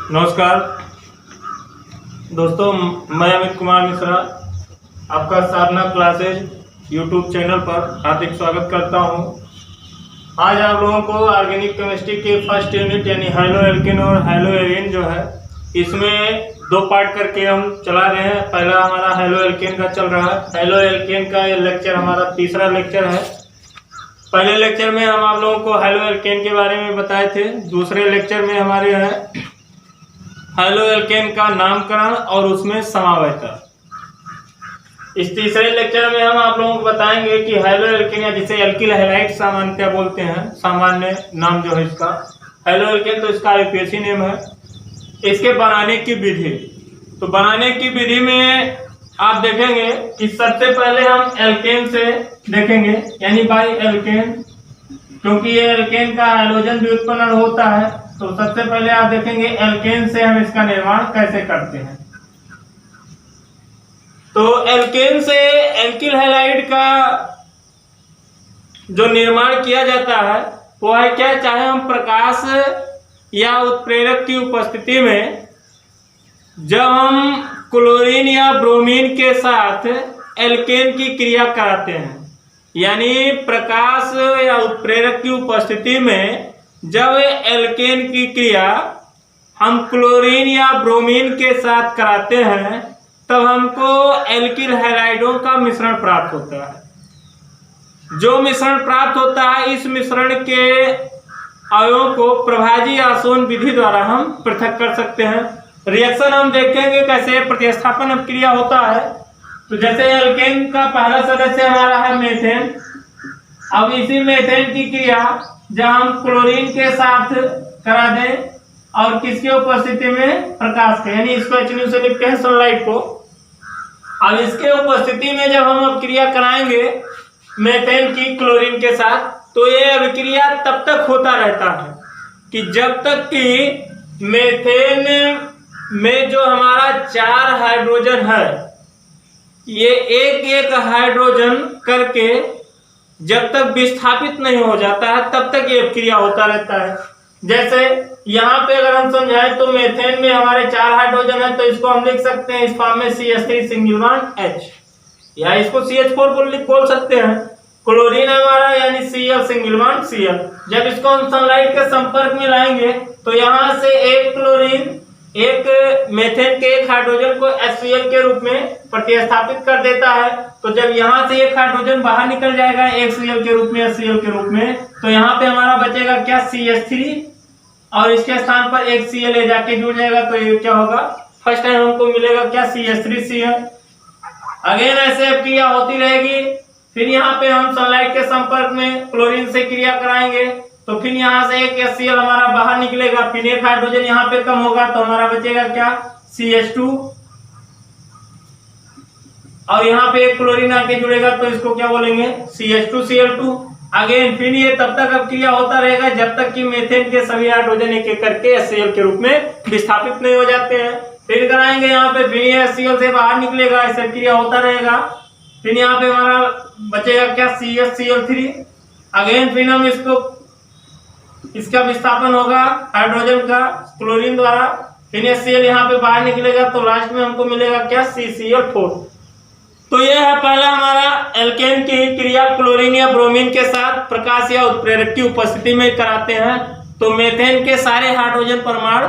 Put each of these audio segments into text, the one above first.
नमस्कार दोस्तों, मैं अमित कुमार मिश्रा आपका साधना क्लासेज यूट्यूब चैनल पर हार्दिक स्वागत करता हूं। आज आप लोगों को ऑर्गेनिक केमिस्ट्री के फर्स्ट यूनिट यानी हाइलो एल्केन और हाइलो एरिन जो है इसमें दो पार्ट करके हम चला रहे हैं। पहला हमारा हाइलो एल्केन का चल रहा है। हाइलो एल्केन का ये लेक्चर हमारा तीसरा लेक्चर है। पहले लेक्चर में हम आप लोगों को हाइलो एल्केन के बारे में बताए थे। दूसरे लेक्चर में हमारे है हाइलो एल्केन का नामकरण और उसमें समावयता। इस तीसरे लेक्चर में हम आप लोगों को बताएंगे कि हाइलो एल्केन या जिसे एल्किल हैलाइड सामान्यतः बोलते हैं, सामान्य नाम जो है इसका हाइलो एल्केन, तो इसका आईयूपीएसी नेम है। इसके बनाने की विधि, तो बनाने की विधि में आप देखेंगे कि सबसे पहले हम एल्केन से देखेंगे यानी बाई एल्केन, क्योंकि ये एल्केन का हाइड्रोजन व्युत्पन्न होता है। तो सबसे पहले आप देखेंगे एल्केन से हम इसका निर्माण कैसे करते हैं। तो एल्केन से एल्किल हैलाइड का जो निर्माण किया जाता है वो है क्या, चाहे हम प्रकाश या उत्प्रेरक की उपस्थिति में जब हम क्लोरीन या ब्रोमीन के साथ एल्केन की क्रिया कराते हैं, यानी प्रकाश या उत्प्रेरक की उपस्थिति में जब एल्केन की क्रिया हम क्लोरीन या ब्रोमीन के साथ कराते हैं तब हमको एल्किल हैलाइडों का मिश्रण प्राप्त होता है। जो मिश्रण प्राप्त होता है, इस मिश्रण के अणुओं को प्रभाजी आसवन विधि द्वारा हम पृथक कर सकते हैं। रिएक्शन हम देखेंगे कैसे प्रतिस्थापन क्रिया होता है। तो जैसे एल्केन का पहला सदस्य हमारा है मेथेन। अब इसी मेथेन की क्रिया जब हम क्लोरीन के साथ करा दें और किसकी उपस्थिति में, प्रकाश के, यानी इसको HNO से लिखते हैं सनलाइट को। अब इसके उपस्थिति में जब हम अब क्रिया कराएंगे मेथेन की क्लोरीन के साथ, तो ये अभिक्रिया तब तक होता रहता है कि जब तक कि मेथेन में जो हमारा 4 हाइड्रोजन है, ये एक एक हाइड्रोजन करके जब तक विस्थापित नहीं हो जाता है तब तक ये क्रिया होता रहता है। जैसे यहाँ पे अगर हम समझाएं तो मेथेन में हमारे 4 हाइड्रोजन है, तो इसको हम लिख सकते हैं इस फॉर्म में CH3 सिंगल बॉन्ड H, या इसको CH4 बोल सकते हैं। क्लोरीन हमारा यानी Cl सिंगल बॉन्ड Cl। जब इसको हम सनलाइट के संपर्क में लाएंगे तो यहाँ से एक क्लोरीन एक मेथेन के एक हाइड्रोजन को HCl के रूप में प्रतिस्थापित कर देता है। तो जब यहाँ से एक हाइड्रोजन बाहर निकल जाएगा एक Cl के रूप में, HCl के रूप में, तो यहाँ पे हमारा बचेगा क्या, CH3, और इसके स्थान पर एक Cl ले जाके जुड़ जाएगा। तो ये क्या होगा, फर्स्ट टाइम हमको मिलेगा क्या, CH3Cl। अगेन ऐसे क्रिया होती रहेगी। फिर यहाँ पे हम सनलाइट के संपर्क में क्लोरीन से क्रिया कराएंगे तो फिर यहाँ से एक HCl हमारा बाहर निकलेगा, फिर एक हाइड्रोजन यहाँ पे कम होगा तो हमारा बचेगा क्या, CH2, और यहाँ पे एक क्लोरीन आके जुड़ेगा तो इसको क्या बोलेंगे, CH2Cl2। अगेन फिर ये तब तक अब क्रिया होता रहेगा जब तक कि मेथेन के सभी हाइड्रोजन एक एक करके HCl के रूप में विस्थापित नहीं हो जाते हैं। फिर कराएंगे यहाँ पे, फिर ये HCl से बाहर निकलेगा, ऐसा क्रिया होता रहेगा। फिर यहाँ पे हमारा बचेगा क्या, CHCl3। अगेन फिर हम इसका विस्थापन होगा हाइड्रोजन का क्लोरीन द्वारा, फिर HCl यहाँ पे बाहर निकलेगा तो लास्ट में हमको मिलेगा क्या, CCl4। तो यह है पहला हमारा एल्केन की क्रिया क्लोरीन या ब्रोमीन के साथ प्रकाश या उत्प्रेरक की उपस्थिति में कराते हैं। तो मेथेन के सारे हाइड्रोजन परमाणु,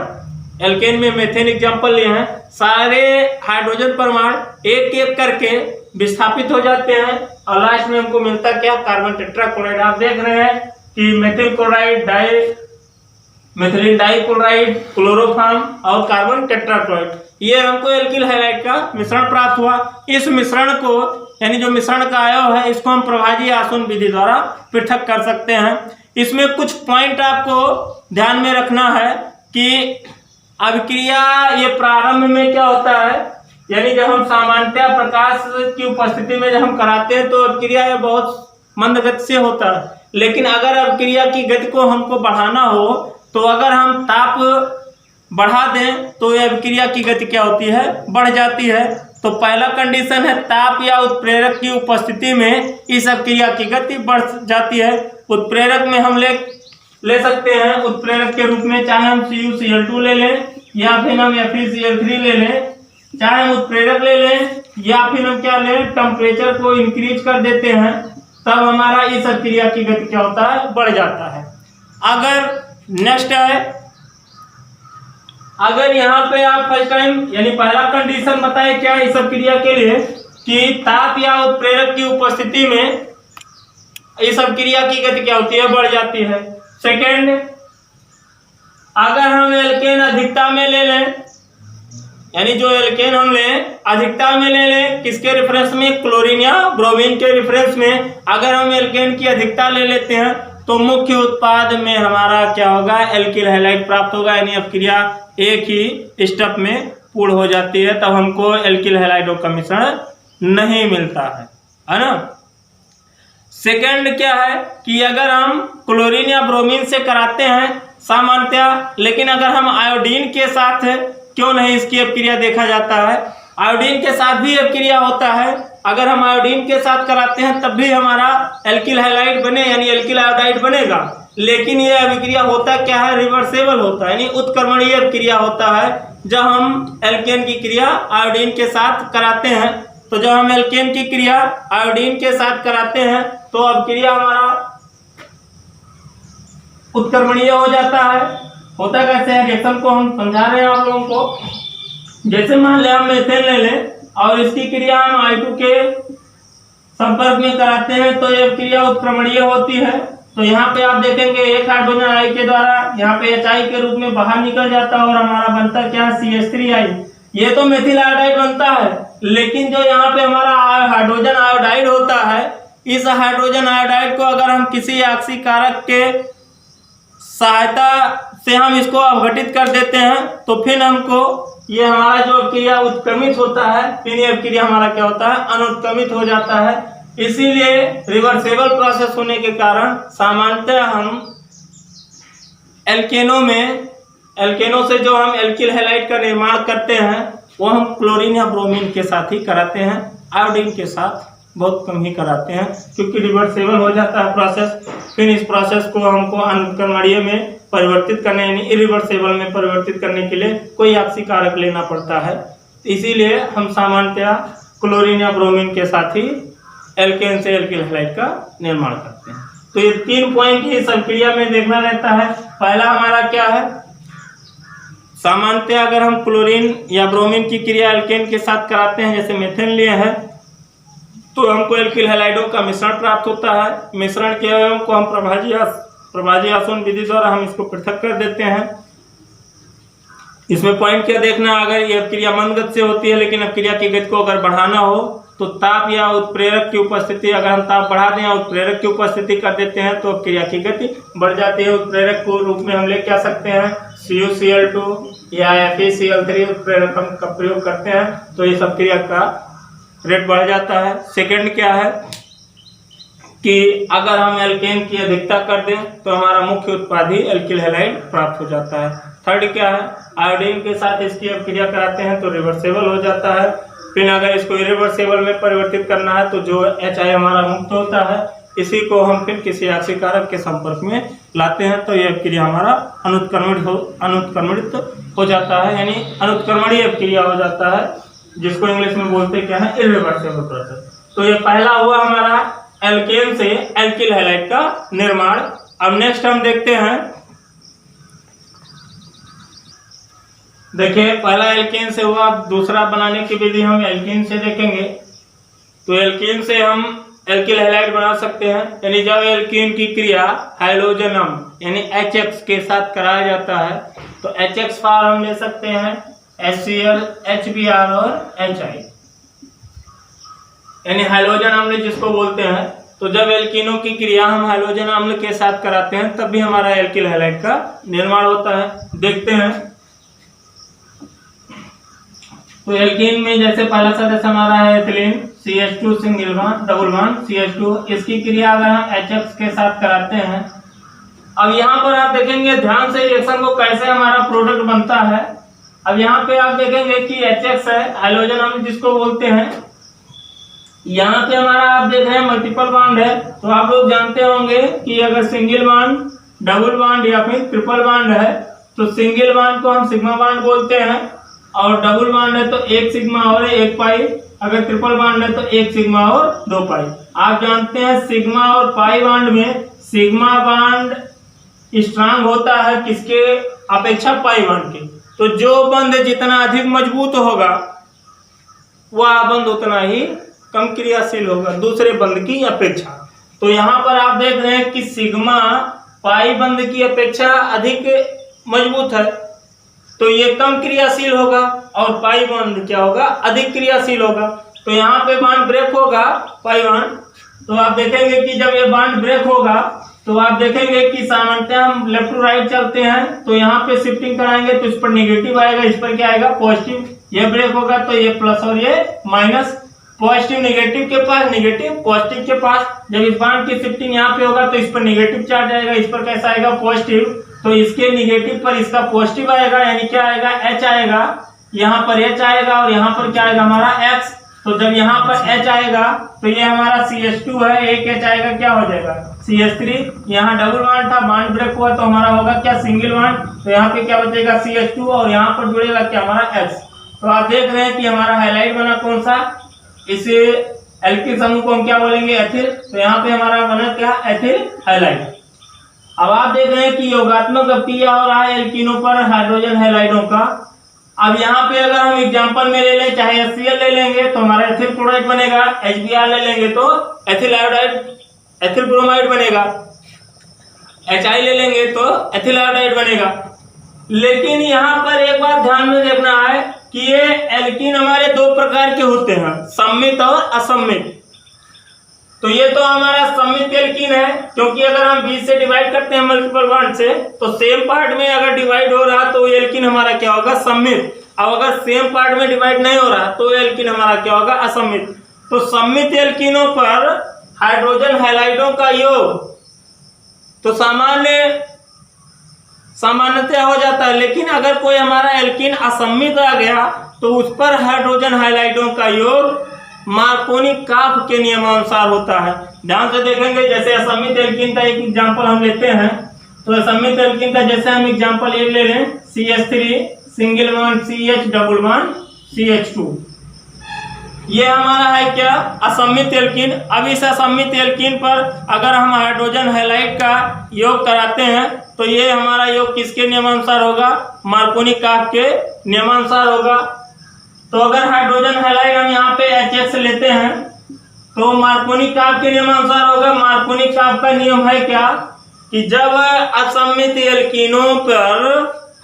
एल्केन में मेथेन एग्जाम्पल लिए हैं, सारे हाइड्रोजन परमाणु एक एक करके विस्थापित हो जाते हैं और लास्ट में हमको मिलता क्या, कार्बन टेट्राक्लोराइड। आप देख रहे हैं कि methyl chloride, methylene dichloride, chloroform और कार्बन टेट्राक्लोराइड, ये हमको एल्किल हैलाइड का मिश्रण प्राप्त हुआ। इस मिश्रण को यानी जो मिश्रण का अवयव है इसको हम प्रभाजी आसवन विधि द्वारा पृथक कर सकते हैं। इसमें कुछ पॉइंट आपको ध्यान में रखना है कि अभिक्रिया ये प्रारंभ में क्या होता है, यानी जब हम सामान्यतः प्रकाश की उपस्थिति में जब हम कराते हैं तो अभिक्रिया ये बहुत मंद गति से होता है। लेकिन अगर अभिक्रिया की गति को हमको बढ़ाना हो तो अगर हम ताप बढ़ा दें तो यह अभिक्रिया की गति क्या होती है, बढ़ जाती है। तो पहला कंडीशन है ताप या उत्प्रेरक की उपस्थिति में इस अभिक्रिया की गति बढ़ जाती है। उत्प्रेरक में हम ले सकते हैं उत्प्रेरक के रूप में, चाहे हम CuCl2 ले लें या फिर हम FeCl3 ले लें, चाहे हम उत्प्रेरक ले लें, या फिर हम क्या लें, टेम्परेचर को इंक्रीज कर देते हैं, तब हमारा इस अभिक्रिया की गति क्या होता है, बढ़ जाता है। अगर नेक्स्ट है, अगर यहाँ पे आप फर्स्ट टाइम यानी पहला कंडीशन बताए क्या इस अभिक्रिया के लिए कि ताप या उत्प्रेरक की उपस्थिति में इस अभिक्रिया की गति क्या होती है, बढ़ जाती है। सेकेंड, अगर हम एल्केन अधिकता में ले लें, यानी जो एल्केन हम लें अधिकता में ले लें, किसके रेफरेंस में, क्लोरीन या ब्रोमीन के रेफरेंस में, अगर हम एल्केन की अधिकता ले लेते हैं तो मुख्य उत्पाद में हमारा क्या होगा, एल्किल हैलाइड प्राप्त होगा, यानी अभिक्रिया एक ही स्टेप में पूर्ण हो जाती है, तब हमको एल्किल हैलाइडों का मिश्रण नहीं मिलता है ना। सेकंड क्या है कि अगर हम क्लोरीन या ब्रोमीन से कराते हैं सामान्यतः, लेकिन अगर हम आयोडीन के साथ क्यों नहीं इसकी अभिक्रिया देखा जाता है, आयोडीन के साथ भी अभिक्रिया होता है, अगर हम आयोडीन के साथ कराते हैं तब भी हमारा एल्किल हैलाइड बने यानी एल्किल आयोडाइड बनेगा, लेकिन यह अभिक्रिया होता क्या है, रिवर्सेबल होता है, यानी उत्क्रमणीय अभिक्रिया होता है। जब हम एल्केन की क्रिया आयोडीन के साथ कराते हैं, तो जब हम एल्केन की क्रिया आयोडीन के साथ कराते हैं तो अभिक्रिया हमारा उत्क्रमणीय हो जाता है। होता कैसे है, रिएक्शन को हम समझा रहे हैं आप लोगों को। जैसे मान लें हम मेथेन ले लें और इसकी क्रिया हम I2 के संपर्क में कराते हैं तो यह क्रिया उत्क्रमणीय होती है। तो यहाँ पे आप देखेंगे एक हाइड्रोजन I के द्वारा यहाँ पे HI के रूप में बाहर निकल जाता है और हमारा बनता क्या है, CH3I। ये तो मेथिल आयोडाइड बनता है, लेकिन जो यहाँ पे हमारा हाइड्रोजन आयोडाइड होता है, इस हाइड्रोजन आयोडाइड को अगर हम किसी ऑक्सीकारक के सहायता से हम इसको अवघटित कर देते हैं तो फिर हमको ये हमारा जो अभिक्रिया उत्क्रमित होता है, फिर ये अभिक्रिया हमारा क्या होता है, अनुत्क्रमित हो जाता है। इसीलिए रिवर्सेबल प्रोसेस होने के कारण सामान्यतः हम एल्केनों से जो हम एल्किल हैलाइड का निर्माण करते हैं वो हम क्लोरीन या ब्रोमीन के साथ ही कराते हैं, आयोडीन के साथ बहुत कम ही कराते हैं, क्योंकि रिवर्सेबल हो जाता है प्रोसेस। फिर इस प्रोसेस को हमको अनुत्क्रमणीय में परिवर्तित करने यानी इरिवर्सेबल में परिवर्तित करने के लिए कोई ऑक्सीकारक लेना पड़ता है। इसीलिए हम सामान्यतया क्लोरीन या ब्रोमीन के साथ ही एल्केन से एल्किल हैलाइड का निर्माण करते हैं। तो ये 3 पॉइंट ही इस अभिक्रिया में देखना रहता है। पहला हमारा क्या है, सामान्यतः अगर हम क्लोरीन या ब्रोमीन की क्रिया एल्केन के साथ कराते हैं, जैसे मेथेन लिए हैं, तो हमको एल्किल हैलाइडों का मिश्रण प्राप्त होता है। मिश्रण के अवयवों को हम प्रभाजी आसवन विधि द्वारा हम इसको पृथक कर देते हैं। इसमें पॉइंट क्या देखना, अगर ये अभिक्रिया मंद गति से होती है लेकिन अभिक्रिया की गति को अगर बढ़ाना हो तो ताप या उत्प्रेरक की उपस्थिति, अगर हम ताप बढ़ा दें या उत्प्रेरक की उपस्थिति कर देते हैं तो अभिक्रिया की गति बढ़ जाती है। उत्प्रेरक को रूप में हम ले क्या सकते हैं, CuCl2 या FeCl3 उत्प्रेरक हम का प्रयोग करते हैं तो इस अभिक्रिया का रेट बढ़ जाता है। सेकंड क्या है कि अगर हम एल्केन की अधिकता कर दें तो हमारा मुख्य उत्पाद ही एल्किल हैलाइड प्राप्त हो जाता है। थर्ड क्या है, आयोडीन के साथ इसकी अभिक्रिया कराते हैं तो रिवर्सेबल हो जाता है। फिर अगर इसको इरिवर्सेबल में परिवर्तित करना है तो जो HI हमारा मुक्त होता है, इसी को हम फिर किसी ऑक्सीकारक के संपर्क में लाते हैं तो यह अभिक्रिया हमारा अनुत्क्रमणित हो जाता है, यानी अनुत्क्रमणीय अभिक्रिया हो जाता है, जिसको इंग्लिश में बोलते क्या है, इरिवर्सेबल प्रोसेस। तो ये पहला हुआ हमारा एल्केन से एल्किल हैलाइड का निर्माण। अब नेक्स्ट हम देखते हैं, देखिए पहला एल्केन से हुआ, दूसरा बनाने की विधि हम एल्कीन से देखेंगे। तो एल्कीन से हम एल्किल हैलाइड बना सकते हैं, यानी जब एल्कीन की क्रिया हैलोजनम यानी HX के साथ कराया जाता है तो HX फॉर्म हम ले सकते हैं HCl, HBr और HI, यानी हैलोजन अम्ल जिसको बोलते हैं। तो जब एल्कीनों की क्रिया हम हैलोजन अम्ल के साथ कराते हैं तब भी हमारा एल्किल हैलाइड का निर्माण होता है। देखते हैं, तो एल्कीन में जैसे पहला सदस्य हमारा है ethylene, CH2 single bond double bond CH2, इसकी क्रिया अगर हम HX के साथ कराते हैं, अब यहाँ पर आप देखेंगे ध्यान से रिएक्शन को कैसे हमारा प्रोडक्ट बनता है। अब यहाँ पे आप देखेंगे कि HX है हैलोजन अम्ल जिसको बोलते हैं, यहाँ पे हमारा आप देख रहे हैं मल्टीपल बॉन्ड है। तो आप लोग जानते होंगे कि अगर सिंगल बॉन्ड, डबल बॉन्ड या फिर ट्रिपल बॉन्ड है तो सिंगल बॉन्ड को हम सिग्मा बॉन्ड बोलते हैं, और डबल बॉन्ड है तो एक सिग्मा और एक पाई, अगर ट्रिपल बॉन्ड है तो एक सिग्मा और 2 पाई। आप जानते हैं सिग्मा और पाई बॉन्ड में सिग्मा बॉन्ड स्ट्रांग होता है किसके अपेक्षा, पाई बॉन्ड के। तो जो बंध जितना अधिक मजबूत होगा वह बंध उतना ही कम क्रियाशील होगा दूसरे बंध की अपेक्षा। तो यहाँ पर आप देख रहे हैं कि सिग्मा पाई बंध की अपेक्षा अधिक मजबूत है, तो ये कम क्रियाशील होगा, और पाई बॉन्ड क्या होगा, अधिक क्रियाशील होगा। तो यहाँ पे बॉन्ड ब्रेक होगा पाई बॉन्ड, तो आप देखेंगे कि जब ये बॉन्ड ब्रेक होगा तो आप देखेंगे कि सामान्यतः हम लेफ्ट टू राइट चलते हैं, तो यहाँ पे शिफ्टिंग कराएंगे तो इस पर नेगेटिव आएगा, इस पर क्या आएगा, पॉजिटिव। ये ब्रेक होगा तो ये प्लस और ये माइनस, पॉजिटिव नेगेटिव के पास, नेगेटिव पॉजिटिव के पास। जब इस बॉन्ड की शिफ्टिंग यहाँ पे होगा तो इस पर नेगेटिव चार्ज आएगा, इस पर कैसा आएगा, पॉजिटिव। तो इसके नेगेटिव पर इसका पॉजिटिव आएगा, यानी क्या आएगा, H आएगा, यहाँ पर H आएगा, और यहाँ पर क्या आएगा हमारा X। तो जब यहाँ पर H आएगा तो ये हमारा CH2 है, एक H आएगा, क्या हो जाएगा CH3। यहाँ डबल बॉन्ड था, बॉन्ड ब्रेक हुआ तो हमारा होगा क्या, सिंगल बॉन्ड। तो यहाँ पे क्या बचेगा CH2, और यहाँ पर जुड़ेगा क्या हमारा X। तो आप देख रहे हैं कि हमारा हाईलाइट बना कौन सा, इस एल्किल समूह को हम क्या बोलेंगे, एथिल। तो यहाँ पे हमारा बना क्या, एथिल हाइलाइट। अब आप देख रहे हैं कि योगात्मक क्रिया हो रहा है एल्कीनों पर हाइड्रोजन हैलाइडों का। अब यहाँ पे अगर हम एग्जांपल में ले लें, चाहे HCl ले लेंगे तो हमारा एथिल क्लोराइड बनेगा, HBr ले लेंगे तो एथिल आयोडाइड, एथिल ब्रोमाइड बनेगा, HI ले लेंगे तो एथिल आयोडाइड बनेगा। लेकिन यहाँ पर एक बात ध्यान में देखना है कि ये एल्कीन हमारे 2 प्रकार के होते हैं, सम्मित और असम्मित। तो ये तो हमारा सम्मित एल्कीन है, क्योंकि अगर हम 20 से डिवाइड करते हैं मल्टीपल बॉन्ड से, तो सेम पार्ट में अगर डिवाइड हो रहा तो एल्कीन हमारा क्या होगा, सम्मित। अब अगर सेम पार्ट में डिवाइड नहीं हो रहा तो एल्कीन हमारा क्या होगा, असम्मित। तो सम्मित एल्कीनों पर हाइड्रोजन हैलाइडों का योग तो सामान्यतः हो जाता है, लेकिन अगर कोई हमारा एल्कीन असम्मित आ गया तो उस पर हाइड्रोजन हैलाइडों का योग मार्कोनी काफ के नियमानुसार होता है। ध्यान से देखेंगे, जैसे असम्मित एल्कीन का एक एग्जांपल हम लेते हैं, तो असम्मित एल्कीन का जैसे हम एग्जांपल एक ले लें, CH3 single bond CH double bond CH2, ये हमारा है क्या, असम्मित एल्कीन। अब इस असम्मित एल्कीन पर अगर हम हाइड्रोजन हैलाइड का योग कराते हैं तो ये हमारा योग किसके नियमानुसार होगा, मार्कोनी काफ के नियमानुसार होगा। तो अगर हाइड्रोजन हैलाइड हम यहाँ पे HX लेते हैं तो मार्कोनी काफ के नियमानुसार होगा। मार्कोनी काफ का नियम है क्या, कि जब असम्मित एल्कीनों पर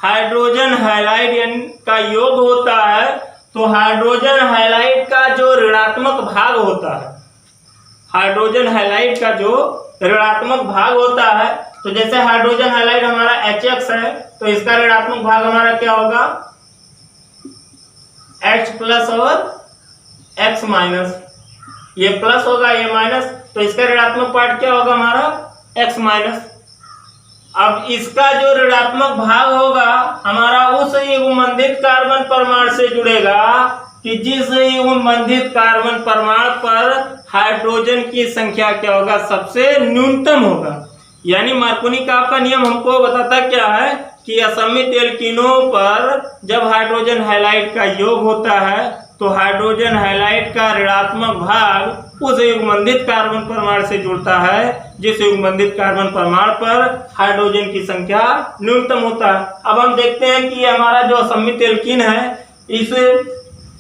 हाइड्रोजन हैलाइड का योग होता है तो हाइड्रोजन हैलाइड का जो ऋणात्मक भाग होता है, हाइड्रोजन हैलाइड का जो ऋणात्मक भाग होता है, तो जैसे हाइड्रोजन हैलाइड हमारा HX है तो इसका ऋणात्मक भाग हमारा क्या होगा, H प्लस और X माइनस। ये प्लस होगा, ये माइनस, तो इसका ऋणात्मक पार्ट क्या होगा हमारा, X माइनस। अब इसका जो ऋणात्मक भाग होगा हमारा उस युग्मबंधित कार्बन परमाणु से जुड़ेगा कि जिस युग्मबंधित कार्बन परमाणु पर हाइड्रोजन की संख्या क्या होगा, सबसे न्यूनतम होगा। यानी मार्कोनी काफ का नियम हमको बताता क्या है कि असम्मित एल्कीनों पर जब हाइड्रोजन हैलाइड का योग होता है तो हाइड्रोजन हैलाइड का ऋणात्मक भाग उस युग्मबंधित कार्बन परमाणु से जुड़ता है जिस युग्मबंधित कार्बन परमाणु पर हाइड्रोजन की संख्या न्यूनतम होता है। अब हम देखते हैं कि हमारा जो असम्मित एल्कीन है, इस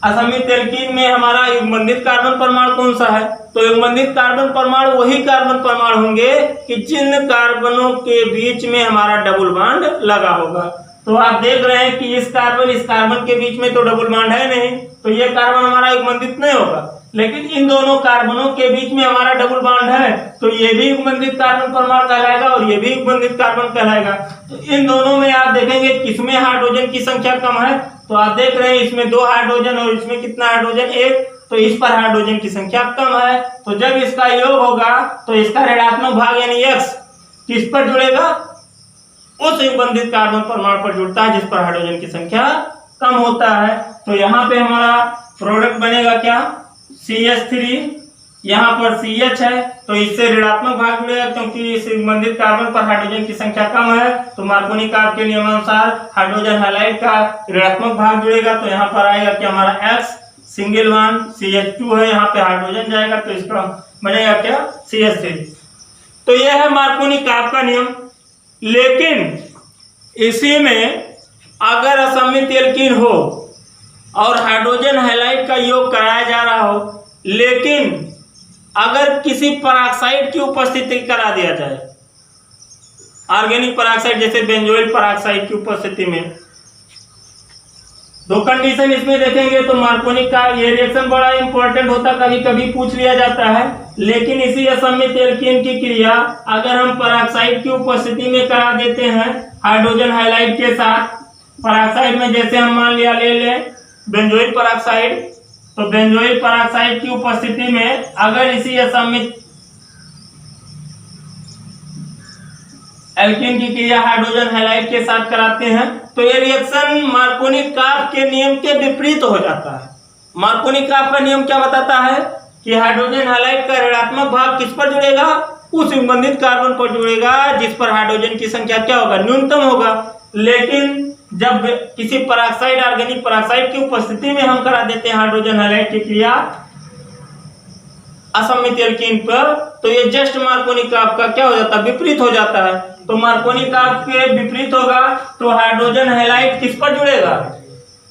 असम्मित एल्कीन में हमारा युग्मबंधित कार्बन परमाणु कौन सा है, तो युग्मबंधित कार्बन परमाणु वही कार्बन परमाणु होंगे कि जिन कार्बनों के बीच में हमारा डबल बॉन्ड लगा होगा। तो आप देख रहे हैं कि इस कार्बन के बीच में तो डबल बॉन्ड है नहीं, तो ये कार्बन हमारा युग्मबंधित नहीं होगा। लेकिन इन दोनों कार्बनों के बीच में हमारा डबल बॉन्ड है तो ये भी युग्मबंधित कार्बन परमाणु कहलाएगा और ये भी युग्मबंधित कार्बन कहलाएगा। तो इन दोनों में आप देखेंगे किसमें हाइड्रोजन की संख्या कम है, तो आप देख रहे हैं इसमें 2 हाइड्रोजन और इसमें कितना हाइड्रोजन, 1, तो इस पर हाइड्रोजन की संख्या कम है। तो जब इसका योग होगा तो इसका ऋणात्मक भाग यानी X किस पर जुड़ेगा, उस युग्मबंधित कार्बन परमाणु पर जुड़ता है जिस पर हाइड्रोजन की संख्या कम होता है। तो यहाँ पे हमारा प्रोडक्ट बनेगा क्या, CH3 यहाँ पर CH है तो इससे ऋणात्मक भाग जुड़ेगा, क्योंकि इस संबंधित कार्बन पर हाइड्रोजन की संख्या कम है, तो मार्कोनी कार्ब के नियमानुसार हाइड्रोजन हैलाइड का ऋणात्मक भाग जुड़ेगा। तो यहाँ पर आएगा कि हमारा X सिंगल वन CH2 है, यहाँ पे हाइड्रोजन जाएगा तो इसका बनेगा क्या CH3। तो यह है मार्कोनी कार्ब का नियम। लेकिन इसी में अगर असममित एल्कीन हो और हाइड्रोजन हैलाइड का योग कराया जा रहा हो, लेकिन अगर किसी पराक्साइड की उपस्थिति करा दिया जाए, ऑर्गेनिक पराक्साइड जैसे बेंजोइल पराक्साइड की उपस्थिति में, दो कंडीशन इसमें देखेंगे तो मार्कोनी का ये रिएक्शन बड़ा इंपॉर्टेंट होता, कभी कभी पूछ लिया जाता है। लेकिन इसी असममित एल्कीन की क्रिया अगर हम पराक्साइड की उपस्थिति में करा देते हैं हाइड्रोजन हैलाइड के साथ, पराक्साइड में जैसे हम मान लिया ले लें बेंजोइल पराक्साइड, तो बेंजोइल पराक्साइड की उपस्थिति में अगर इसी असममित एल्कीन की क्रिया हाइड्रोजन हैलाइड के साथ कराते हैं तो ये रिएक्शन मार्कोनी कार्ब के नियम के विपरीत हो जाता है। मार्कोनी कार्ब का नियम क्या बताता है कि हाइड्रोजन हैलाइड का ऋणात्मक भाग किस पर जुड़ेगा, उस संबंधित कार्बन पर जुड़ेगा जिस पर हाइड्रोजन की संख्या क्या होगा, न्यूनतम होगा। लेकिन जब किसी पराक्साइड ऑर्गेनिक पराक्साइड की उपस्थिति में हम करा देते हैं हाइड्रोजन हैलाइड की क्रिया असममित एल्कीन पर, तो ये जस्ट मार्कोनी कार्ब का क्या हो जाता है, विपरीत हो जाता है। तो मार्कोनी कार्ब के विपरीत होगा तो हाइड्रोजन हैलाइड किस पर जुड़ेगा,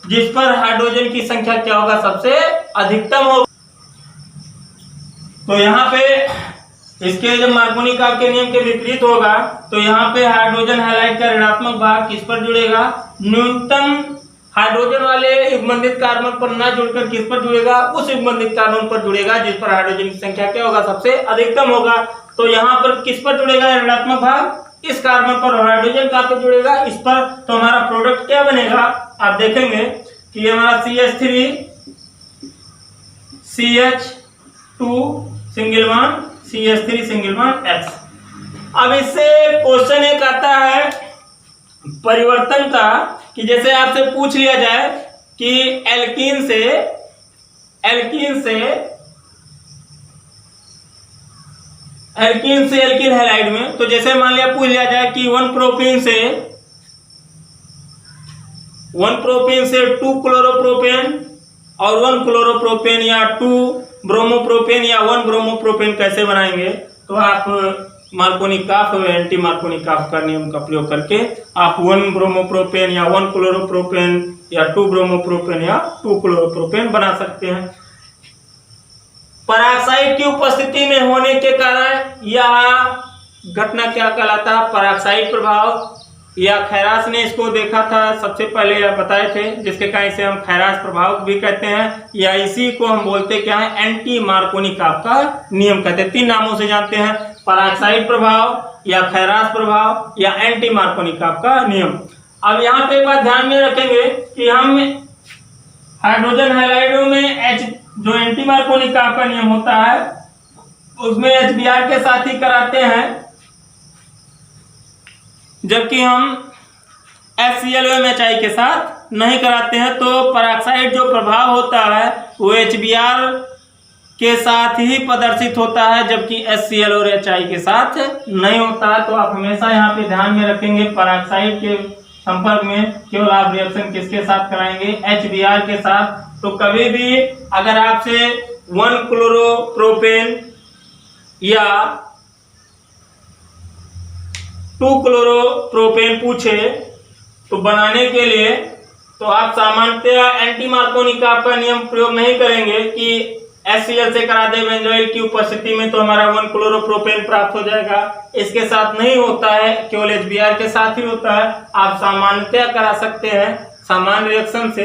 जिस पर हाइड्रोजन की संख्या क्या होगा, सबसे अधिकतम होगा। तो यहाँ पे इसके जब मार्कोनी कार्ब के नियम के विपरीत होगा तो यहाँ पे हाइड्रोजन हैलाइड का ऋणात्मक भाग किस पर जुड़ेगा, न्यूनतम हाइड्रोजन वाले संबंधित कार्बन पर ना जुड़कर किस पर जुड़ेगा, उस संबंधित कार्बन पर जुड़ेगा जिस पर हाइड्रोजन की संख्या क्या होगा, सबसे अधिकतम होगा। तो यहाँ पर किस पर जुड़ेगा ऋणात्मक भाग, इस कार्बन पर, हाइड्रोजन कहाँ पे जुड़ेगा, इस पर। तो हमारा प्रोडक्ट क्या बनेगा, आप देखेंगे कि हमारा CH3 CH2 single one CH3 single one X। अब इससे क्वेश्चन एक आता है परिवर्तन का कि जैसे आपसे पूछ लिया जाए कि एल्कीन से एल्कीन हैलाइड में, तो जैसे मान लिया पूछ लिया जाए कि 1 प्रोपेन से 2 क्लोरोप्रोपेन और 1 क्लोरोप्रोपेन या 2 ब्रोमोप्रोपेन या 1 ब्रोमोप्रोपेन कैसे बनाएंगे, तो आप मार्कोनी कार्ब और एंटी मार्कोनी कार्ब का नियम का प्रयोग करके आप 1 ब्रोमोप्रोपेन या 1 क्लोरोप्रोपेन या 2 ब्रोमोप्रोपेन या 2 क्लोरोप्रोपेन बना सकते हैं। पराक्साइड की उपस्थिति में होने के कारण यह घटना क्या कहलाता है, पराक्साइड प्रभाव, या खैरास ने इसको देखा था सबसे पहले, या बताए थे, जिसके कारण इसे हम खैरास प्रभाव भी कहते हैं, या इसी को हम बोलते क्या है, एंटी मार्कोनी कार्ब का नियम कहते हैं। 3 नामों से जानते हैं, पराक्साइड प्रभाव या खैरास प्रभाव या एंटी मार्कोनी कार्ब का नियम। अब यहाँ पे एक बात ध्यान में रखेंगे कि हम हाइड्रोजन हैलाइडों में जो एंटी मार्कोनी कार्ब का नियम होता है उसमें HBr के साथ ही कराते हैं, जबकि हम HClOMHI के साथ नहीं कराते हैं। तो पराक्साइड जो प्रभाव होता है वो HBr के साथ ही प्रदर्शित होता है, जबकि HCl और HI के साथ नहीं होता है। तो आप हमेशा यहाँ पे ध्यान में रखेंगे पराक्साइड के संपर्क में केवल आप रिएक्शन किसके साथ कराएंगे, HBr के साथ। तो कभी भी अगर आपसे 1 क्लोरोप्रोपेन या 2 क्लोरोप्रोपेन पूछे तो बनाने के लिए तो आप सामान्यतः एंटी मार्कोनी कार्ब का नियम प्रयोग नहीं करेंगे कि HCl से करा दे बेंजोइल की उपस्थिति में तो हमारा 1 क्लोरोप्रोपेन प्राप्त हो जाएगा। इसके साथ नहीं होता है, केवल HBr के साथ ही होता है। आप सामान्यतः करा सकते हैं सामान्य रिएक्शन से।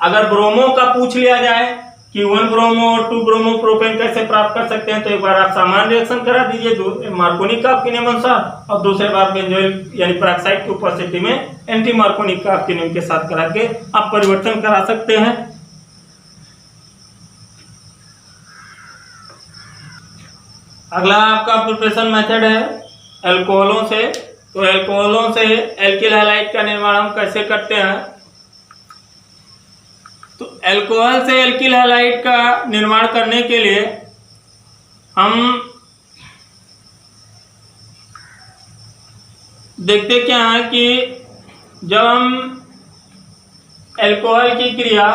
अगर ब्रोमो का पूछ लिया जाए कि 1 ब्रोमो और 2 ब्रोमोप्रोपेन कैसे प्राप्त कर सकते हैं, तो एक बार आप सामान्य रिएक्शन करा दीजिए मार्कोनी कार्ब के नियम अनुसार, और दूसरे बार बेंजोइल यानी पराक्साइड की उपस्थिति में एंटी मार्कोनी कार्ब के नियम के साथ करा के आप परिवर्तन करा सकते हैं। अगला आपका प्रिपरेशन मेथड है अल्कोहलों से। तो अल्कोहलों से एल्किल हैलाइड का निर्माण हम कैसे करते हैं, तो अल्कोहल से एल्किल हैलाइड का निर्माण करने के लिए हम देखते क्या है कि जब हम अल्कोहल की क्रिया,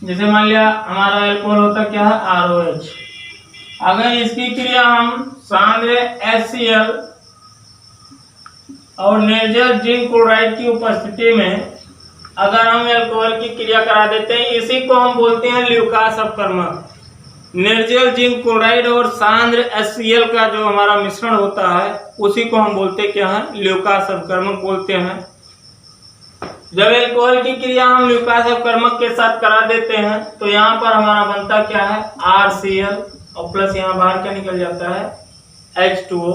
जैसे मान लिया हमारा अल्कोहल होता क्या है ROH, अगर इसकी क्रिया हम सांद्र HCl और निर्जल जिंक क्लोराइड की उपस्थिति में अगर हम अल्कोहल की क्रिया करा देते हैं, इसी को हम बोलते हैं ल्यूकास अपकर्मक। निर्जल जिंक क्लोराइड और सांद्र HCl का जो हमारा मिश्रण होता है उसी को हम बोलते क्या है ल्यूकास अपकर्मक बोलते हैं। जब अल्कोहल की क्रिया हम ल्यूकास अपकर्मक के साथ करा देते हैं तो यहाँ पर हमारा बनता क्या है RCl और प्लस यहाँ बाहर क्या निकल जाता है H2O।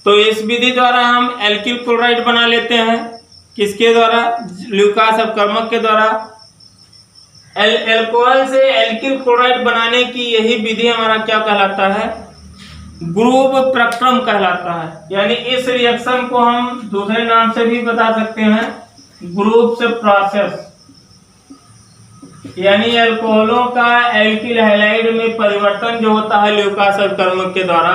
तो इस विधि द्वारा हम एल्किल क्लोराइड बना लेते हैं। किसके द्वारा? ल्यूकास अपकर्मक के द्वारा। अल्कोहल से एल्किल क्लोराइड बनाने की यही विधि हमारा क्या कहलाता है? ग्रुप प्रक्रम कहलाता है। यानी इस रिएक्शन को हम दूसरे नाम से भी बता सकते हैं, ग्रुप से प्रोसेस। यानी अल्कोहलों का एल्किल हैलाइड में परिवर्तन जो होता है ल्यूकास अपकर्मक के द्वारा,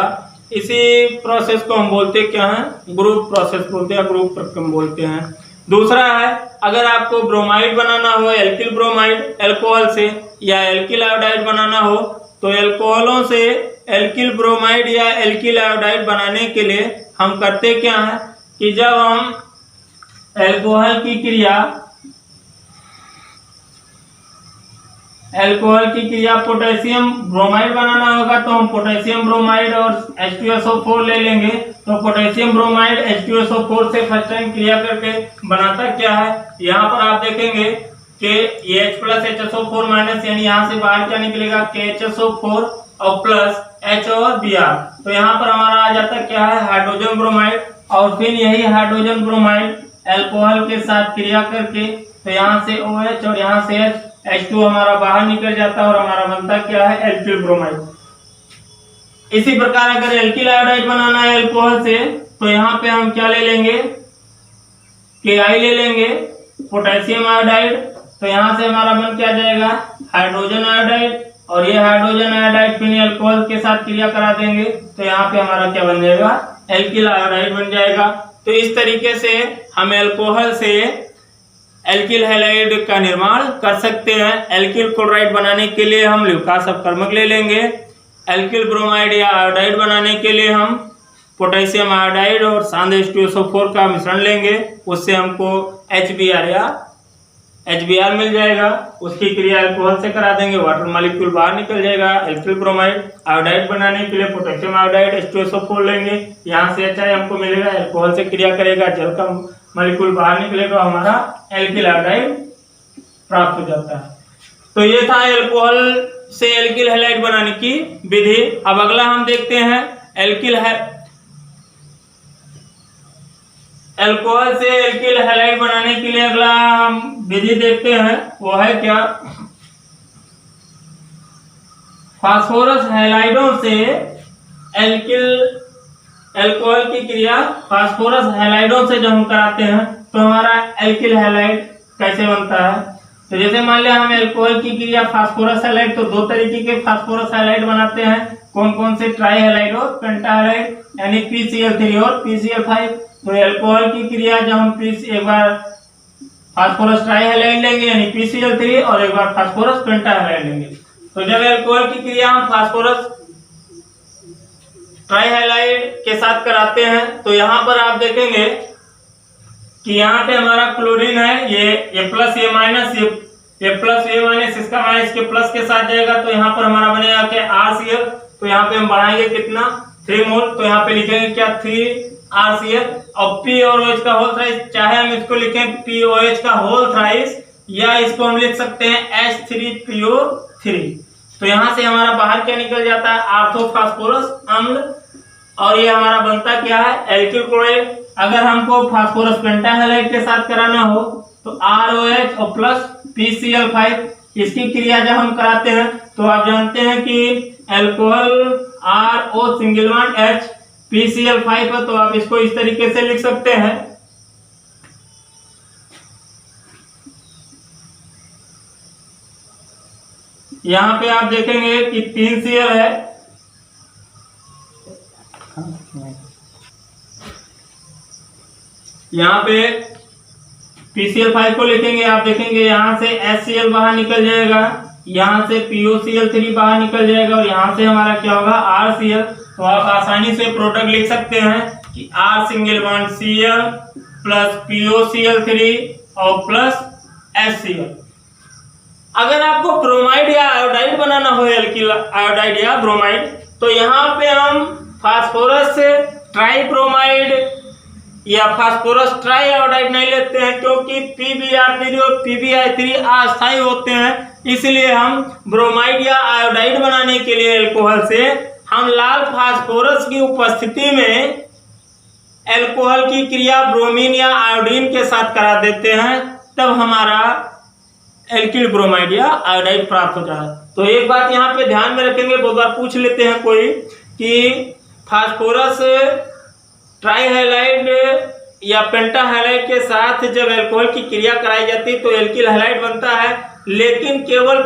इसी प्रोसेस को हम बोलते क्या हैं? ग्रुप प्रोसेस बोलते हैं, ग्रुप प्रक्रम बोलते हैं। दूसरा है, अगर आपको ब्रोमाइड बनाना हो, एल्किल ब्रोमाइड अल्कोहल से, या एल्किल आयोडाइड बनाना हो, तो अल्कोहलों से एल्किल ब्रोमाइड या एल्किल आयोडाइड बनाने के लिए हम करते क्या है कि जब हम अल्कोहल की क्रिया पोटेशियम ब्रोमाइड बनाना होगा तो हम पोटेशियम ब्रोमाइड और H2SO4 ले लेंगे। तो पोटेशियम ब्रोमाइड H2SO4 से फर्स्ट टाइम क्रिया करके बनाता क्या है? यहाँ पर आप देखेंगे कि H प्लस HSO4 माइनस, यानी यहाँ से बाहर क्या निकलेगा KHSO4 और प्लस H और Br। तो यहाँ पर हमारा आ जाता क्या है हाइड्रोजन ब्रोमाइड। और फिर यही हाइड्रोजन ब्रोमाइड अल्कोहल के साथ क्रिया करके तो यहाँ से OH और यहाँ से H2 हमारा बाहर निकल जाता है और हमारा बनता क्या है एल्किल ब्रोमाइड। इसी प्रकार अगर एल्किल आयोडाइड बनाना है अल्कोहल से तो यहाँ पे हम क्या ले लेंगे Ki ले लेंगे, पोटेशियम आयोडाइड। तो यहाँ से हमारा बन क्या जाएगा हाइड्रोजन आयोडाइड, और ये हाइड्रोजन आयोडाइड फिर अल्कोहल के साथ क्रिया करा देंगे तो यहाँ पे हमारा क्या बन जाएगा एल्किल आयोडाइड बन जाएगा। तो इस तरीके से हम अल्कोहल से एल्किल हैलाइड का निर्माण कर सकते हैं। एल्किल क्लोराइड बनाने के लिए हम ल्यूकास अपकर्मक ले लेंगे, एल्किल ब्रोमाइड या आयोडाइड बनाने के लिए हम पोटेशियम आयोडाइड और सांद्र H2SO4 का मिश्रण लेंगे, उससे हमको HBr मिल जाएगा। उसकी क्रिया अल्कोहल से करा देंगे, वाटर मॉलिक्यूल बाहर निकल जाएगा। एल्किल ब्रोमाइड आयोडाइड बनाने के लिए पोटेशियम आयोडाइड H2SO4 लेंगे, यहाँ से HI हमको मिलेगा, अल्कोहल से क्रिया करेगा, जल का मॉलिक्यूल बाहर निकलेगा, हमारा एल्किल आयोडाइड प्राप्त हो जाता है। तो ये था अल्कोहल से एल्किल हैलाइड बनाने की विधि। अब अगला हम देखते हैं अल्कोहल से एल्किल हैलाइड बनाने के लिए अगला हम विधि देखते हैं, वो है क्या फास्फोरस हैलाइडों से अल्कोहल की क्रिया फास्फोरस हैलाइडों से जब हम कराते हैं तो हमारा एल्किल हैलाइड कैसे बनता है। तो जैसे मान लिया हम अल्कोहल की क्रिया फास्फोरस हैलाइड, तो दो तरीके के फास्फोरस हैलाइड बनाते हैं, कौन कौन से? ट्राई हैलाइड और पेंटा हैलाइड, यानी PCl3 और PCl5। तो अल्कोहल की क्रिया जब हम एक बार फास्फोरस ट्राई हैलाइड लेंगे यानी PCl3 और एक बार फास्फोरस पेंटा हैलाइड लेंगे। तो जब अल्कोहल की क्रिया हम फास्फोरस ट्राई हैलाइड के साथ कराते हैं तो यहाँ पर आप देखेंगे कि यहाँ पे हमारा क्लोरीन है, ये प्लस ये माइनस, ये प्लस ये माइनस, इसका माइनस के प्लस के साथ जाएगा। तो यहाँ पर हमारा बनेगा क्या RCl। तो यहाँ पे हम बढ़ाएंगे कितना 3 मोल, तो यहाँ पे लिखेंगे क्या 3RCl और P और OH का होल थ्राइस, चाहे हम इसको लिखें POH का होल थ्राइस या इसको हम लिख सकते हैं H3PO3। तो यहाँ से हमारा बाहर क्या निकल जाता है ऑर्थोफॉस्फोरस अम्ल, और ये हमारा बनता क्या है एल्किल क्लोराइड। अगर हमको फास्फोरस पेंटाहैलाइड के साथ कराना हो तो ROH और प्लस PCl5, इसकी क्रिया जब हम कराते हैं तो आप जानते हैं कि alcohol RO single bond H PCl5 है, तो आप इसको इस तरीके से लिख सकते हैं यहाँ पे आप देखेंगे कि 3 Cl है, यहाँ पे PCl5 को लिखेंगे, आप देखेंगे यहाँ से HCl बाहर निकल जाएगा, यहाँ से POCl3 बाहर निकल जाएगा और यहाँ से हमारा क्या होगा RCl। तो आप आसानी से प्रोडक्ट लिख सकते हैं कि R single bond Cl plus POCl3 और प्लस HCl। अगर आपको ब्रोमाइड या आयोडाइड बनाना हो, एल्किल आयोडाइड या ब्रोमाइड, तो यहाँ पे हम फास्फोरस ट्राइब्रोमाइड या फास्फोरस ट्राई आयोडाइड नहीं लेते हैं, क्योंकि PbR3 और PbI3 अस्थायी होते हैं। इसलिए हम ब्रोमाइड या आयोडाइड बनाने के लिए अल्कोहल से हम लाल फास्फोरस की उपस्थिति में अल्कोहल की क्रिया ब्रोमीन या आयोडीन के साथ करा देते हैं, तब हमारा एल्किल ब्रोमाइड या आयोडाइड प्राप्त हो जाता है। तो एक बात यहाँ पे ध्यान में रखेंगे, बहुत बार पूछ लेते हैं कोई कि फास्फोरस ट्राईहैलाइड या पेंटाहैलाइड के साथ जब अल्कोहल की क्रिया कराई जाती है तो एल्किल हैलाइड बनता है, लेकिन केवल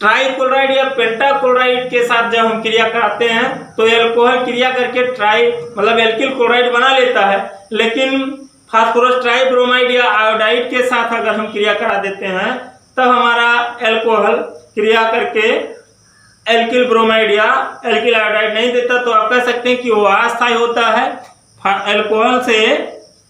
ट्राईक्लोराइड या पेंटाक्लोराइड के साथ जब हम क्रिया कराते हैं तो अल्कोहल क्रिया करके ट्राई मतलब एल्किल क्लोराइड बना लेता है। लेकिन फास्फोरस ट्राइब्रोमाइड या आयोडाइड के साथ अगर हम क्रिया करा देते हैं तब हमारा अल्कोहल क्रिया करके एल्किल ब्रोमाइड या एल्किल आयोडाइड नहीं देता। तो आप कह सकते हैं कि वो अस्थायी होता है। अल्कोहल से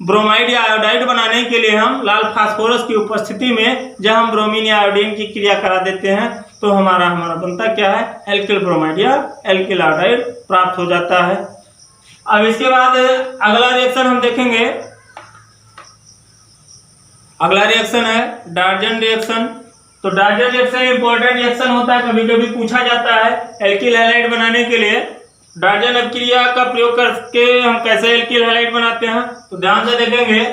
ब्रोमाइड या आयोडाइड बनाने के लिए हम लाल फास्फोरस की उपस्थिति में जब हम ब्रोमीन या आयोडीन की क्रिया करा देते हैं तो हमारा बनता क्या है, एल्किल ब्रोमाइड या एल्किल आयोडाइड प्राप्त हो जाता है। अब इसके बाद अगला रिएक्शन हम देखेंगे। अगला रिएक्शन है डार्जन रिएक्शन। तो डार्जन रिएक्शन इंपॉर्टेंट रिएक्शन होता है, कभी कभी पूछा जाता है एल्किल हैलाइड बनाने के लिए डार्जन अभिक्रिया का प्रयोग करके हम कैसे एल्किल हैलाइड बनाते हैं। तो ध्यान से देखेंगे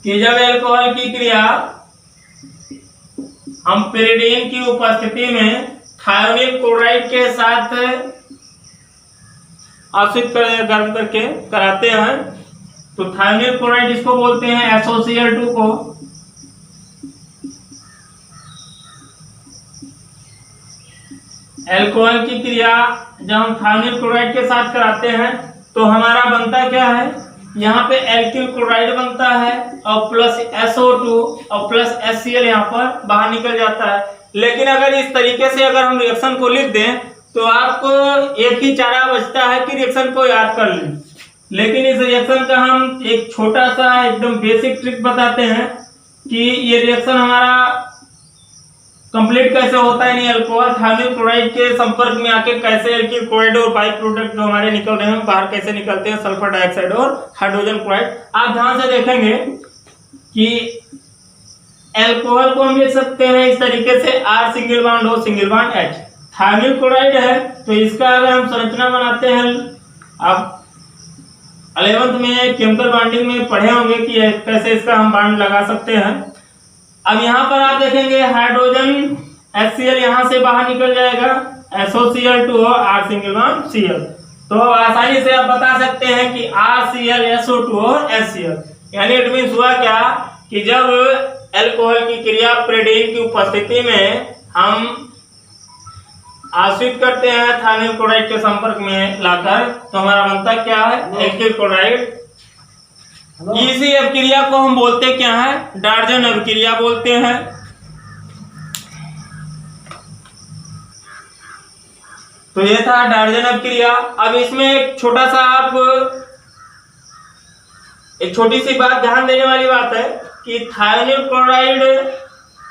कि जब अल्कोहल की क्रिया हम पिरिडीन की उपस्थिति में थायोनिल क्लोराइड के साथ आश्रित गर्म करके कराते हैं तो थायोनिल क्लोराइड इसको बोलते हैं SOCl2 को। अल्कोहल की क्रिया जब हम थायोनिल क्लोराइड के साथ कराते हैं तो हमारा बनता क्या है, यहाँ पे एल्किल क्लोराइड बनता है और प्लस SO2 और प्लस HCl यहाँ पर बाहर निकल जाता है। लेकिन अगर इस तरीके से अगर हम रिएक्शन को लिख दें तो आपको एक ही चारा बचता है कि रिएक्शन को याद कर लें। लेकिन इस रिएक्शन का हम एक छोटा सा एकदम बेसिक ट्रिक बताते हैं कि ये रिएक्शन हमारा कंप्लीट कैसे होता है, यानी अल्कोहल थायोनिल क्लोराइड के संपर्क में आके कैसे एल्किल क्लोराइड और बाई प्रोडक्ट जो हमारे निकल रहे हैं बाहर कैसे निकलते हैं, सल्फर डाइऑक्साइड और हाइड्रोजन क्लोराइड। आप ध्यान से देखेंगे कि अल्कोहल को हम लिख सकते हैं इस तरीके से R single bond O single bond H। Thionyl chloride है तो इसका अगर हम संरचना बनाते हैं, आप 11th में केमिकल बॉन्डिंग में पढ़े होंगे कि कैसे इसका हम बॉन्ड लगा सकते हैं। अब यहाँ पर आप देखेंगे हाइड्रोजन HCl यहाँ से बाहर निकल जाएगा, SOCl2 और R सिंगल बॉन्ड Cl। तो आसानी से आप बता सकते हैं कि RCl SO2 और HCl, यानी इट मीन्स हुआ क्या कि जब अल्कोहल की क्रिया पिरिडीन की उपस्थिति में हम आश्रित करते हैं थायोनिल क्लोराइड के संपर्क में लाकर तो हमारा बनता क्या है, एल्किल क्लोराइड। इसी अभिक्रिया को हम बोलते क्या है, डार्जन अभिक्रिया बोलते हैं। तो ये था डार्जन अभिक्रिया। अब इसमें एक छोटा सा एक छोटी सी बात ध्यान देने वाली बात है कि थायोनिल क्लोराइड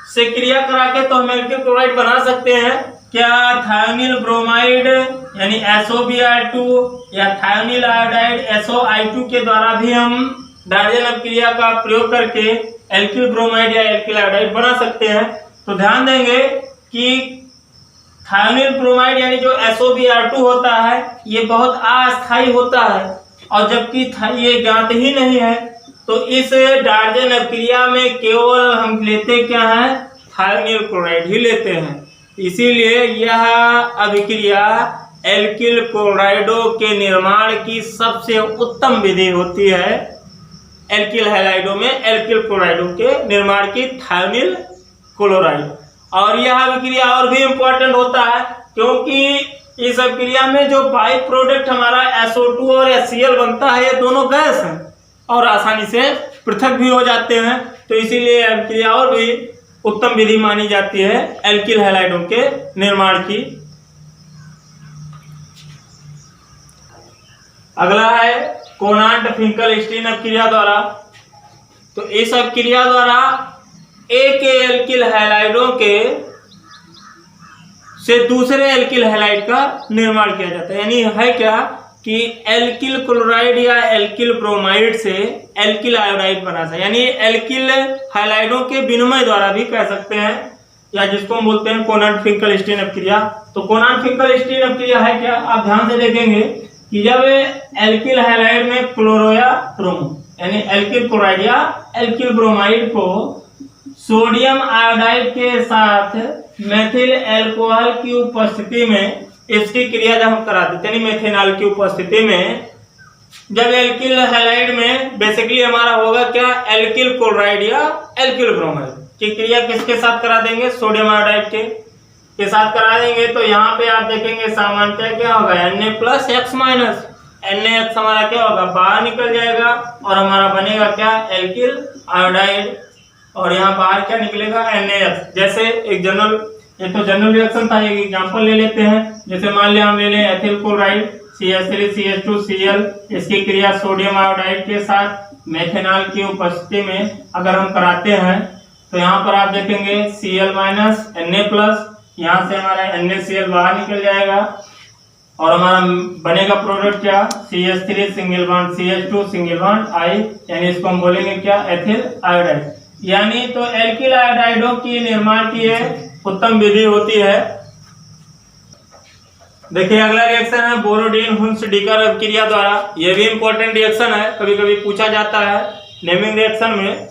से क्रिया करा के तो हम एल्किल क्लोराइड बना सकते हैं। क्या थायोनिल ब्रोमाइड यानी SOBr2 या थायोनिल आयोडाइड SOI2 के द्वारा भी हम डार्जन अभिक्रिया का प्रयोग करके एल्किल ब्रोमाइड या एल्किल आयोडाइड बना सकते हैं। तो ध्यान देंगे कि थायोनिल ब्रोमाइड यानी जो SOBr2 होता है ये बहुत अस्थायी होता है और जबकि ये ज्ञात ही नहीं है। तो इस डार्जन अभिक्रिया में केवल हम लेते क्या है, थायोनिल क्लोराइड ही लेते हैं। इसीलिए यह अभिक्रिया एल्किल क्लोराइडों के निर्माण की सबसे उत्तम विधि होती है। एल्किल हैलाइडों में एल्किल क्लोराइडों के निर्माण की थायोनिल क्लोराइड। और यह अभिक्रिया और भी इम्पोर्टेंट होता है क्योंकि इस अभिक्रिया में जो बाई प्रोडक्ट हमारा SO2 और HCl बनता है, ये दोनों गैस हैं और आसानी से पृथक भी हो जाते हैं। तो इसीलिए अभिक्रिया और भी उत्तम विधि मानी जाती है एल्किल हैलाइडों के निर्माण की। अगला है कोनांट फिंकलस्टीन अभिक्रिया द्वारा। तो इस अभिक्रिया द्वारा एक एल्किल हैलाइडों के से दूसरे एल्किल हैलाइड का निर्माण किया जाता है। यानी है क्या कि एल्किल क्लोराइड या एल्किल ब्रोमाइड से एल्किल आयोडाइड बना सकते हैं, यानी एल्किल हैलाइडों के विनिमय द्वारा भी कह सकते हैं, या जिसको हम बोलते हैं कोनांट फिंकलस्टीन अभिक्रिया। तो कोनांट फिंकलस्टीन अभिक्रिया है क्या, आप ध्यान से देखेंगे कि जब एल्किल हैलाइड में क्लोरो या ब्रोमो यानी एल्किल क्लोराइड या एल्किल ब्रोमाइड को सोडियम आयोडाइड के साथ मेथिल अल्कोहल की उपस्थिति में इसकी क्रिया जब हम कराते हैं, यानी मेथेनॉल की उपस्थिति में, जब एल्किल हैलाइड में बेसिकली हमारा होगा क्या, एल्किल क्लोराइड या एल्किल ब्रोमाइड की क्रिया किसके साथ करा देंगे, सोडियम आयोडाइड के साथ करा देंगे। तो यहाँ पे आप देखेंगे सामान्यतः क्या होगा, Na+X- NaX हमारा क्या होगा, बाहर निकल जाएगा और हमारा बनेगा क्या, एल्किल आयोडाइड, और यहाँ बाहर क्या निकलेगा, NaX। जैसे एक जनरल रिएक्शन था, एक एग्जांपल ले लेते हैं। जैसे मान लिया हम ले लें एथिल क्लोराइड CH3CH2Cl, इसकी क्रिया सोडियम आयोडाइड के साथ मेथेनॉल की उपस्थिति में अगर हम कराते हैं तो यहाँ पर आप देखेंगे Cl- Na+, यहाँ से हमारा NaCl बाहर निकल जाएगा और हमारा बनेगा प्रोडक्ट क्या, CH3 single bond CH2 single bond I, यानी इसको हम बोलेंगे क्या, एथिल आयोडाइड। यानी तो एल्किल आयोडाइडों की निर्माण की उत्तम विधि होती है। देखिए अगला रिएक्शन है बोरोडीन हुंस डिकर अभिक्रिया द्वारा। यह भी इंपॉर्टेंट रिएक्शन है, कभी कभी पूछा जाता है नेमिंग रिएक्शन में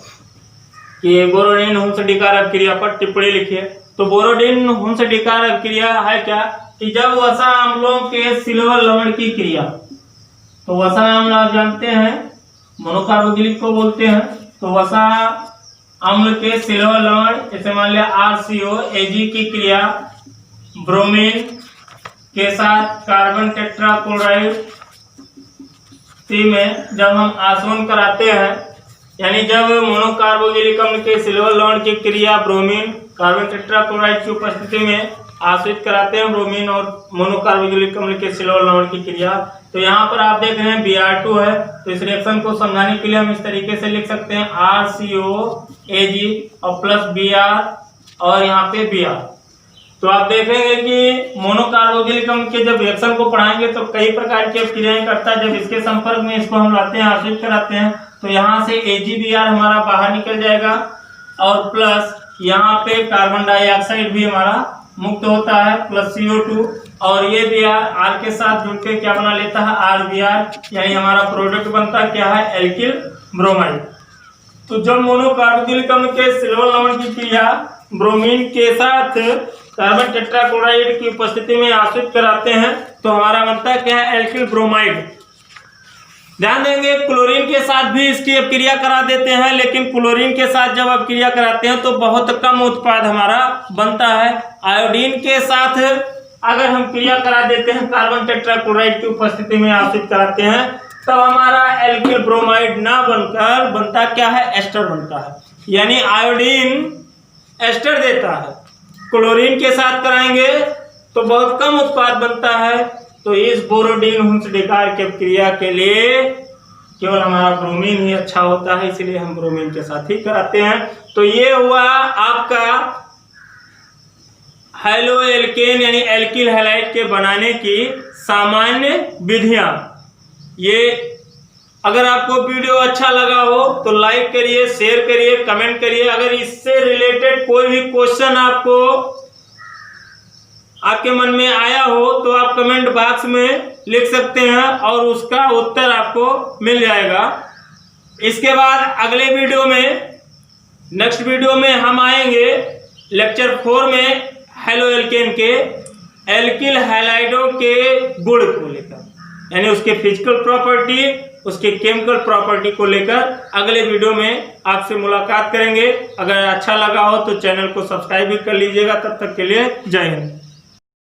कि बोरोडीन हुंस डिकर अभिक्रिया पर टिप्पणी लिखिए। तो बोरोडीन हुंस डिकर अभिक्रिया है क्या कि जब वसा अम्लों के सिल्वर लवण की क्रिया, तो वसा अम्ल आप जानते हैं मोनोकार्बोक्सिलिक को बोलते हैं, तो वसा अम्ल के सिल्वर लवण जैसे मान लिया RCO Ag की क्रिया ब्रोमीन के साथ कार्बन टेट्राक्लोराइड में जब हम आसवन कराते हैं, यानी जब मोनोकार्बोक्सिलिक अम्ल के सिल्वर लवण की क्रिया ब्रोमीन कार्बन टेट्राक्लोराइड की उपस्थिति में आश्रित कराते हैं, ब्रोमीन और मोनोकार्बोक्सिलिक अम्ल के सिल्वर लवण की क्रिया। तो यहाँ पर आप देख रहे हैं Br2 है, तो इस रिएक्शन को समझाने के लिए हम इस तरीके से लिख सकते हैं RCO Ag और प्लस Br और यहाँ पे Br। तो आप देखेंगे कि मोनोकार्बोक्सिलिक अम्ल के जब रिएक्शन को पढ़ाएंगे तो कई प्रकार की क्रियाएं करता है। जब इसके संपर्क में इसको हम लाते हैं, आश्रित कराते हैं, तो यहाँ से AgBr हमारा बाहर निकल जाएगा और प्लस यहाँ पे कार्बन डाइऑक्साइड भी हमारा मुक्त होता है प्लस CO2, और ये Br R के साथ जुड़ के क्या बना लेता है, RBr, यानी हमारा प्रोडक्ट बनता है क्या है, एल्किल ब्रोमाइड। तो जब मोनोकार्बोक्सिलिक अम्ल के सिल्वर लवण की क्रिया ब्रोमीन के साथ कार्बन टेट्राक्लोराइड की उपस्थिति में आश्रित कराते हैं तो हमारा बनता है क्या है, एल्किल ब्रोमाइड। ध्यान देंगे क्लोरीन के साथ भी इसकी अपक्रिया करा देते हैं, लेकिन क्लोरीन के साथ जब अपक्रिया कराते हैं तो बहुत कम उत्पाद हमारा बनता है। आयोडीन के साथ अगर हम क्रिया करा देते हैं, कार्बन टेट्राक्लोराइड की उपस्थिति में आश्रित कराते हैं, तब हमारा एल्किल ब्रोमाइड ना बनकर बनता क्या है, एस्टर बनता है। यानी आयोडीन एस्टर देता है, क्लोरीन के साथ कराएंगे तो बहुत कम उत्पाद बनता है। तो इस बोरोडीन हुंस डिकर की क्रिया के लिए केवल हमारा ब्रोमीन ही अच्छा होता है, इसलिए हम ब्रोमीन के साथ ही कराते हैं। तो ये हुआ आपका हैलो एल्केन यानी एल्किल हैलाइड के बनाने की सामान्य विधियां। ये अगर आपको वीडियो अच्छा लगा हो तो लाइक करिए, शेयर करिए, कमेंट करिए। अगर इससे रिलेटेड कोई भी क्वेश्चन आपके मन में आया हो तो आप कमेंट बॉक्स में लिख सकते हैं और उसका उत्तर आपको मिल जाएगा। इसके बाद अगले वीडियो में, नेक्स्ट वीडियो में हम आएंगे लेक्चर 4 में हैलो एल्केन के एल्किल हैलाइडों के गुण को लेकर, यानी उसके फिजिकल प्रॉपर्टी उसके केमिकल प्रॉपर्टी को लेकर अगले वीडियो में आपसे मुलाकात करेंगे। अगर अच्छा लगा हो तो चैनल को सब्सक्राइब भी कर लीजिएगा। तब तक के लिए जय हिंद।